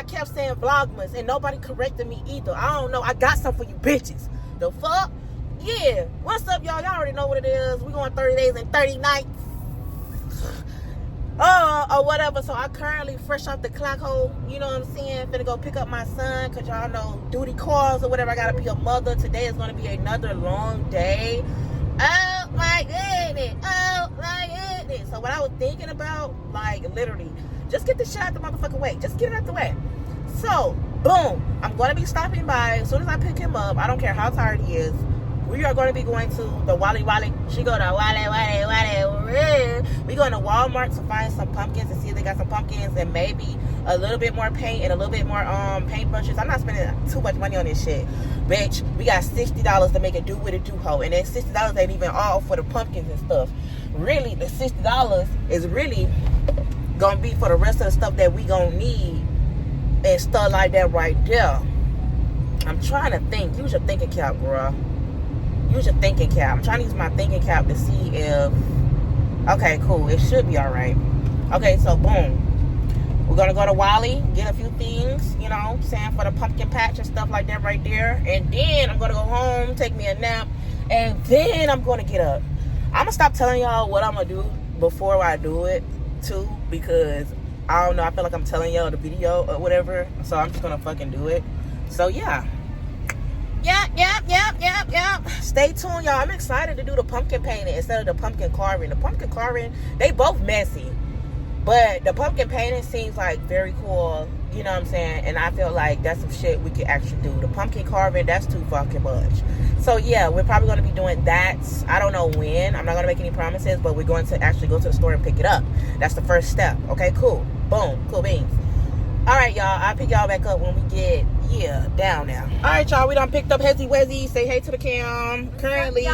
kept saying Vlogmas and nobody corrected me either. I don't know. I got something for you bitches. The fuck? Yeah. What's up, y'all? Y'all already know what it is. We going 30 days and 30 nights. Or whatever. So I currently fresh off the clock hole. You know what I'm saying? Finna go pick up my son. Cause y'all know duty calls or whatever. I gotta be a mother. Today is gonna be another long day. Oh my goodness. Oh my goodness. So what I was thinking about, like literally, just get the shit out the motherfucking way. Just get it out the way. So, boom. I'm going to be stopping by. As soon as I pick him up, I don't care how tired he is. We are going to be going to the Wally. She go to Wally. We going to Walmart to find some pumpkins and see if they got some pumpkins and maybe a little bit more paint and a little bit more paintbrushes. I'm not spending too much money on this shit. Bitch, we got $60 to make it do what it do, ho. And then $60 ain't even all for the pumpkins and stuff. Really, the $60 is really gonna be for the rest of the stuff that we gonna need and stuff like that right there. I'm trying to think. Use your thinking cap, girl. Use your thinking cap. I'm trying to use my thinking cap to see if... Okay, cool. It should be alright. Okay, so boom. We're gonna go to Wally, get a few things, you know, saying for the pumpkin patch and stuff like that right there. And then I'm gonna go home, take me a nap, and then I'm gonna get up. I'm gonna stop telling y'all what I'm gonna do before I do it too, because I don't know, I feel like I'm telling y'all the video or whatever, so I'm just gonna fucking do it. So yeah. Yep. Stay tuned, y'all. I'm excited to do the pumpkin painting instead of the pumpkin carving. The pumpkin carving, they both messy, but the pumpkin painting seems like very cool, you know what I'm saying? And I feel like that's some shit we could actually do. The pumpkin carving, that's too fucking much. So yeah, we're probably going to be doing that. I don't know when. I'm not going to make any promises, but we're going to actually go to the store and pick it up. That's the first step. Okay, cool. Boom. Cool beans. All right, y'all. I'll pick y'all back up when we get, down now. All right, y'all. We done picked up Hezzy Wezzy. Say hey to the cam. Currently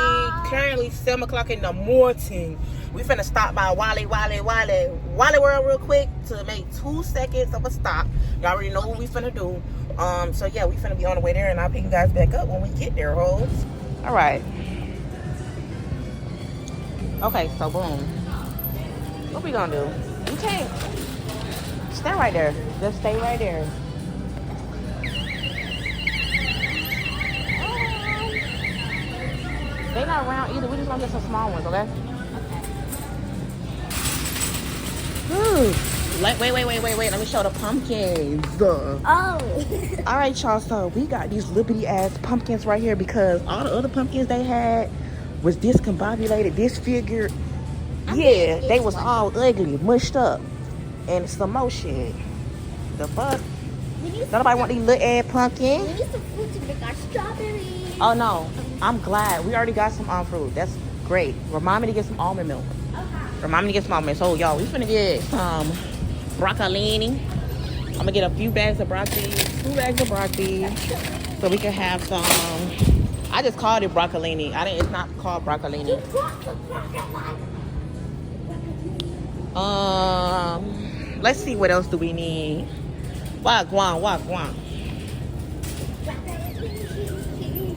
7 o'clock in the morning. We finna stop by Wally World real quick to make 2 seconds of a stop. Y'all already know what we finna do. So yeah, we finna be on the way there, and I'll pick you guys back up when we get there, hoes. All right. Okay, so boom. What we gonna do? You can't stay right there. Just stay right there. They not round either. We just gonna get some small ones, okay? Wait. Let me show the pumpkins. Oh. All right, y'all. So we got these lippity ass pumpkins right here because all the other pumpkins they had was discombobulated, disfigured. Yeah, they was all ugly, mushed up, and some more shit. The fuck? Nobody want these little ass pumpkins. We need some fruit to make our strawberries. Oh no, I'm glad. We already got some fruit. That's great. Remind me to get some almond milk. Remind me to get some almond milk. So y'all, we finna get some broccolini. I'm gonna get a few bags of broccoli, 2 bags of broccoli, so we can have some. I just called it broccolini. It's not called broccolini. Let's see, what else do we need? Wagwan.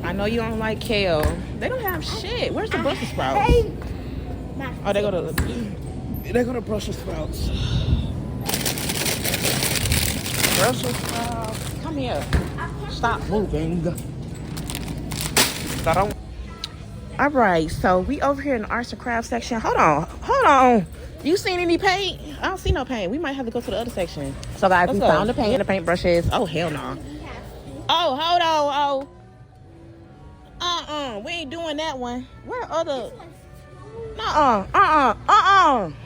I know you don't like kale. They don't have shit. Where's the Brussels sprouts? Oh, they go to Brussels sprouts. Brussels sprouts. Come here. Stop moving. All right, so we over here in the arts and crafts section. Hold on. You seen any paint? I don't see no paint. We might have to go to the other section. So guys, we found the paint and the paintbrushes. Oh hell no. Oh, hold on. We ain't doing that one. Where other?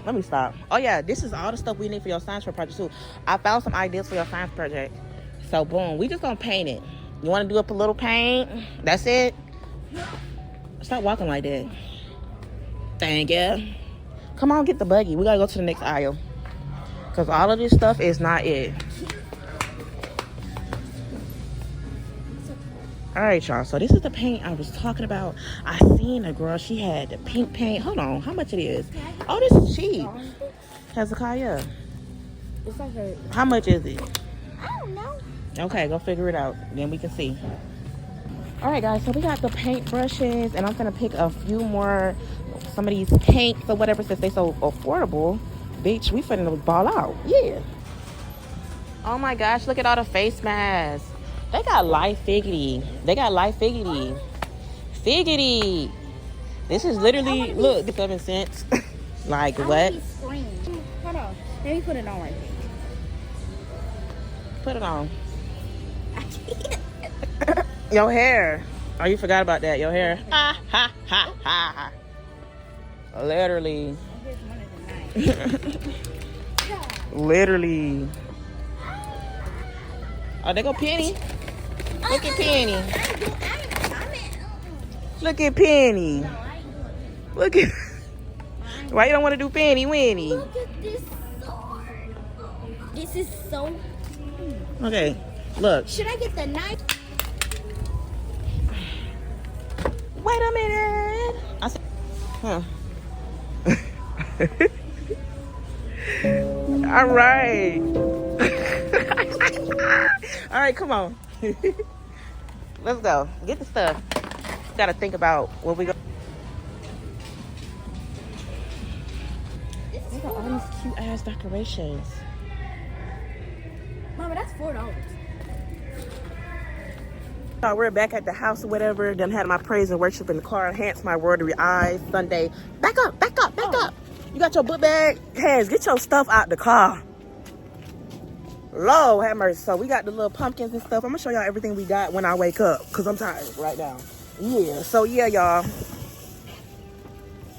Let me stop. Oh yeah, this is all the stuff we need for your science project too. I found some ideas for your science project. So boom, we just gonna paint it. You want to do up a little paint? That's it. Stop walking like that. Thank you. Come on, get the buggy. We gotta go to the next aisle. Because all of this stuff is not it. Alright, y'all. So this is the paint I was talking about. I seen a girl. She had the pink paint. Hold on. How much it is? Oh, this is cheap. Hezekiah. How much is it? I don't know. Okay, go figure it out. Then we can see. Alright, guys. So we got the paint brushes. And I'm going to pick a few more. Some of these paints or whatever, since they so affordable. Bitch, we finna ball out. Yeah. Oh my gosh, look at all the face masks. They got life figgity. They got life figgity. Figgity. This is literally, look, 7 cents. Like what? Hold on. Let me put it on right there. Put it on. I can't. Your hair. Oh, you forgot about that. Your hair. Ha, ha, ha, ha. Literally. Here's one of the knives. Literally. Oh, there go Penny. Look at Penny. Look at Penny. Look at. Why you don't want to do Penny Winnie? Look at this sword. This is so. Okay, look. Should I get the knife? Wait a minute. I said, huh. All right. All right, come on. Let's go. Get the stuff. Got to think about what we go. Look at all these cute ass decorations. Mama, that's $4. We're back at the house or whatever. Done had my praise and worship in the car. Enhance my word eyes. Sunday. Back up, back up, back up. You got your book bag? Hands, get your stuff out the car. Lord have mercy. So we got the little pumpkins and stuff. I'm gonna show y'all everything we got when I wake up, because I'm tired right now. Yeah, so yeah, y'all.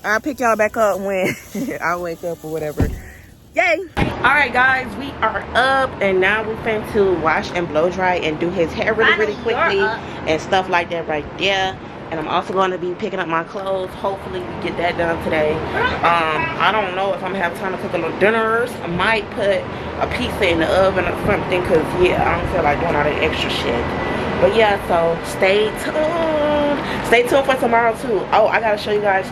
I'll pick y'all back up when I wake up or whatever. Yay! Alright guys, we are up and now we're going to wash and blow dry and do his hair really quickly and stuff like that right there. And I'm also going to be picking up my clothes. Hopefully we get that done today. I don't know if I'm gonna have time to cook a little dinners. I might put a pizza in the oven or something, because yeah, I don't feel like doing all that extra shit. But yeah, so stay tuned. Stay tuned for tomorrow too. Oh, I gotta show you guys.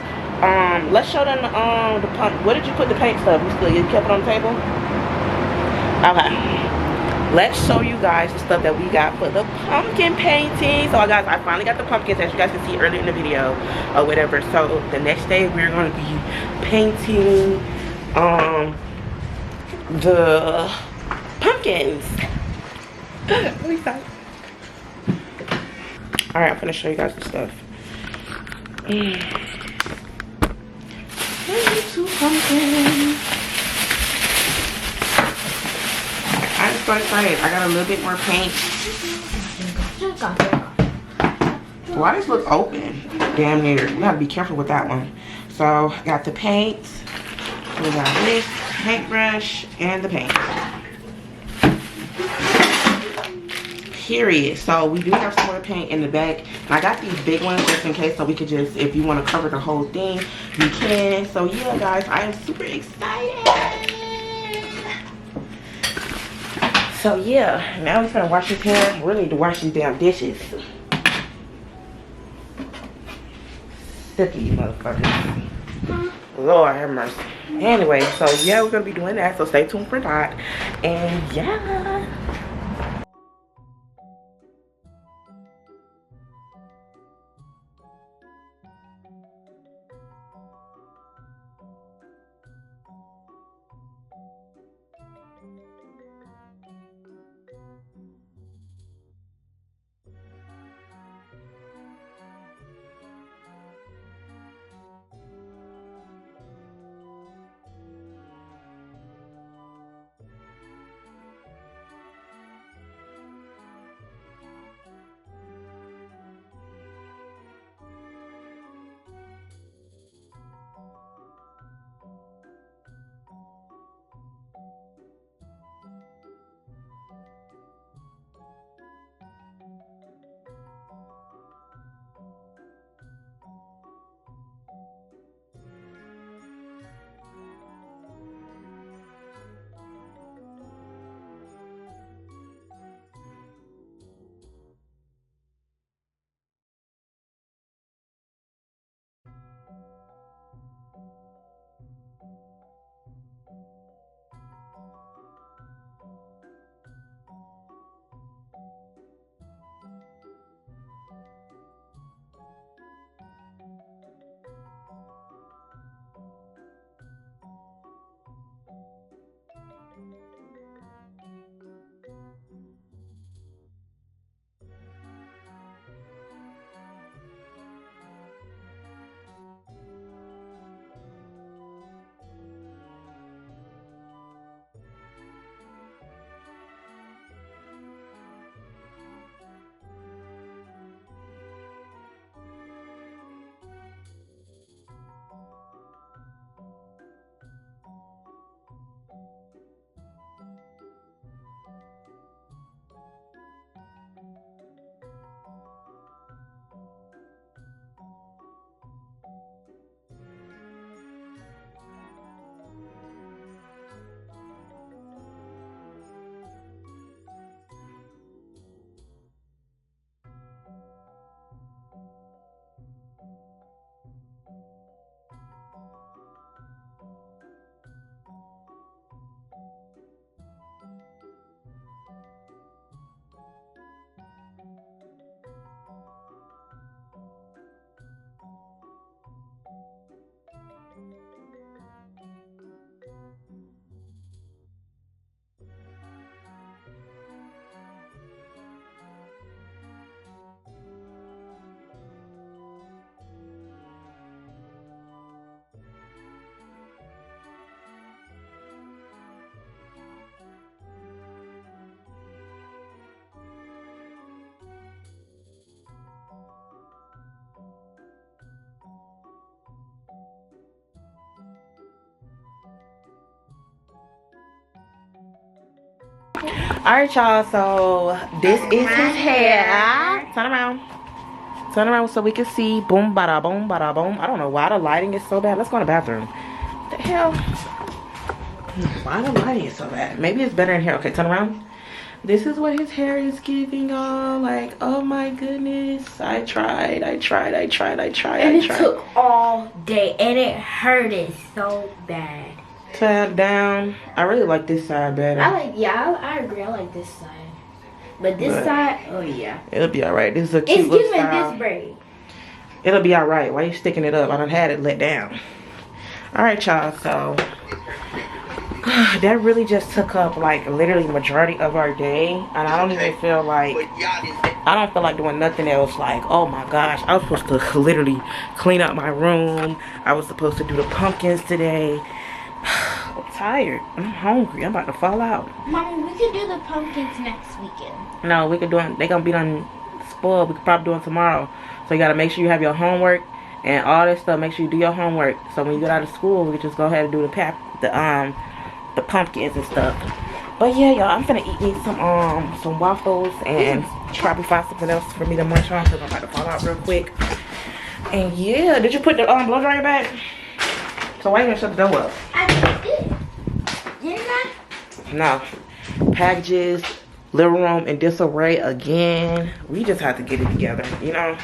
Let's show them the pump. Where did you put the paint stuff? You kept it on the table? Okay. Let's show you guys the stuff that we got for the pumpkin painting. So guys, I finally got the pumpkins, as you guys can see earlier in the video or whatever. So the next day we're going to be painting the pumpkins. Alright, I'm gonna show you guys the stuff. Two pumpkins. I'm so excited. I got a little bit more paint. Why does this look open? Damn near. We gotta be careful with that one. So, got the paint. We got this paintbrush and the paint. Period. So we do have some more paint in the back. And I got these big ones just in case, so we could just, if you want to cover the whole thing, you can. So yeah, guys, I am super excited. So yeah, now we're gonna wash his hair. We need to wash these damn dishes. Silky motherfuckers. Lord have mercy. Anyway, so yeah, we're gonna be doing that. So stay tuned for that. And yeah. Alright, y'all, so this is his hair. Turn around. Turn around so we can see. Boom, bada boom, bada boom. I don't know why the lighting is so bad. Let's go in the bathroom. What the hell? Why the lighting is so bad? Maybe it's better in here. Okay, turn around. This is what his hair is giving, y'all. Like, oh my goodness. I tried. And it took all day, and it hurted so bad. Tab down. I really like this side better. I agree. I like this side. But this side, oh yeah. It'll be alright. This is a cute little style. It's giving this braid. It'll be alright. Why you sticking it up? I done had it let down. Alright, y'all. So that really just took up like literally majority of our day, and I don't even feel like doing nothing else. Like, oh my gosh, I was supposed to literally clean up my room. I was supposed to do the pumpkins today. I'm tired. I'm hungry. I'm about to fall out. Mommy, we could do the pumpkins next weekend. No, we could do it. They gonna be done spoiled. We could probably do it tomorrow. So you gotta make sure you have your homework and all this stuff. Make sure you do your homework. So when you get out of school, we can just go ahead and do the pumpkins and stuff. But yeah, y'all, I'm finna eat me some waffles and probably find something else for me to munch on because I'm about to fall out real quick. And yeah, did you put the blow dryer back? So why you gonna shut the door up? I did. Didn't I? No. Packages, living room in disarray again. We just have to get it together, you know?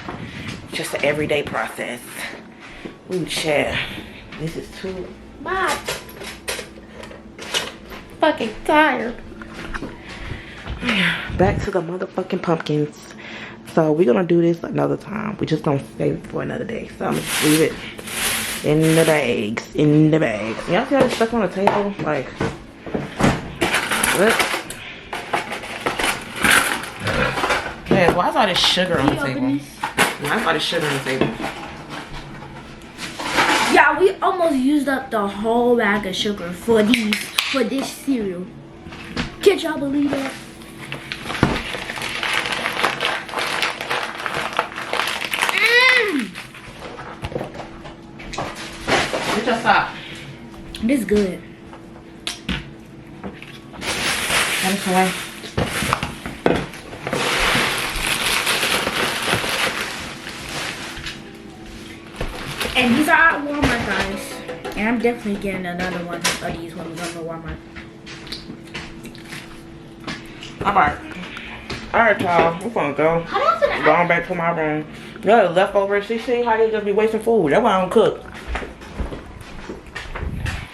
Just an everyday process. Ooh, shit. This is too much. Fucking tired. Back to the motherfucking pumpkins. So we're gonna do this another time. We just gonna save it for another day. So I'm gonna just leave it in the bags. Y'all see how it's stuck on the table? Like, what? Man, why is all this sugar on the table? Why is all this sugar on the table? Yeah, we almost used up the whole bag of sugar for this cereal. Can't y'all believe that? Get your sock. This is good. That's away. And these are at Walmart, guys. And I'm definitely getting another one of these when we go to Walmart. Alright, y'all. We're gonna go. Going back to my room. Yeah, leftovers. See how they just be wasting food. That's why I don't cook.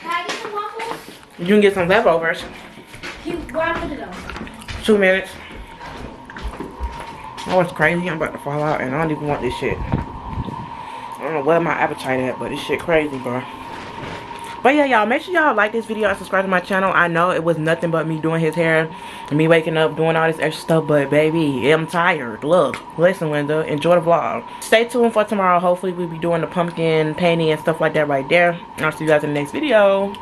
Can I get some waffles? You can get some leftovers. Where I put it on? 2 minutes. Oh, it's crazy. I'm about to fall out and I don't even want this shit. I don't know where my appetite at, but this shit crazy, bro. But yeah, y'all, make sure y'all like this video and subscribe to my channel. I know it was nothing but me doing his hair and me waking up doing all this extra stuff, but baby, I'm tired. Look, listen, Linda, enjoy the vlog. Stay tuned for tomorrow. Hopefully we'll be doing the pumpkin painting and stuff like that right there. And I'll see you guys in the next video.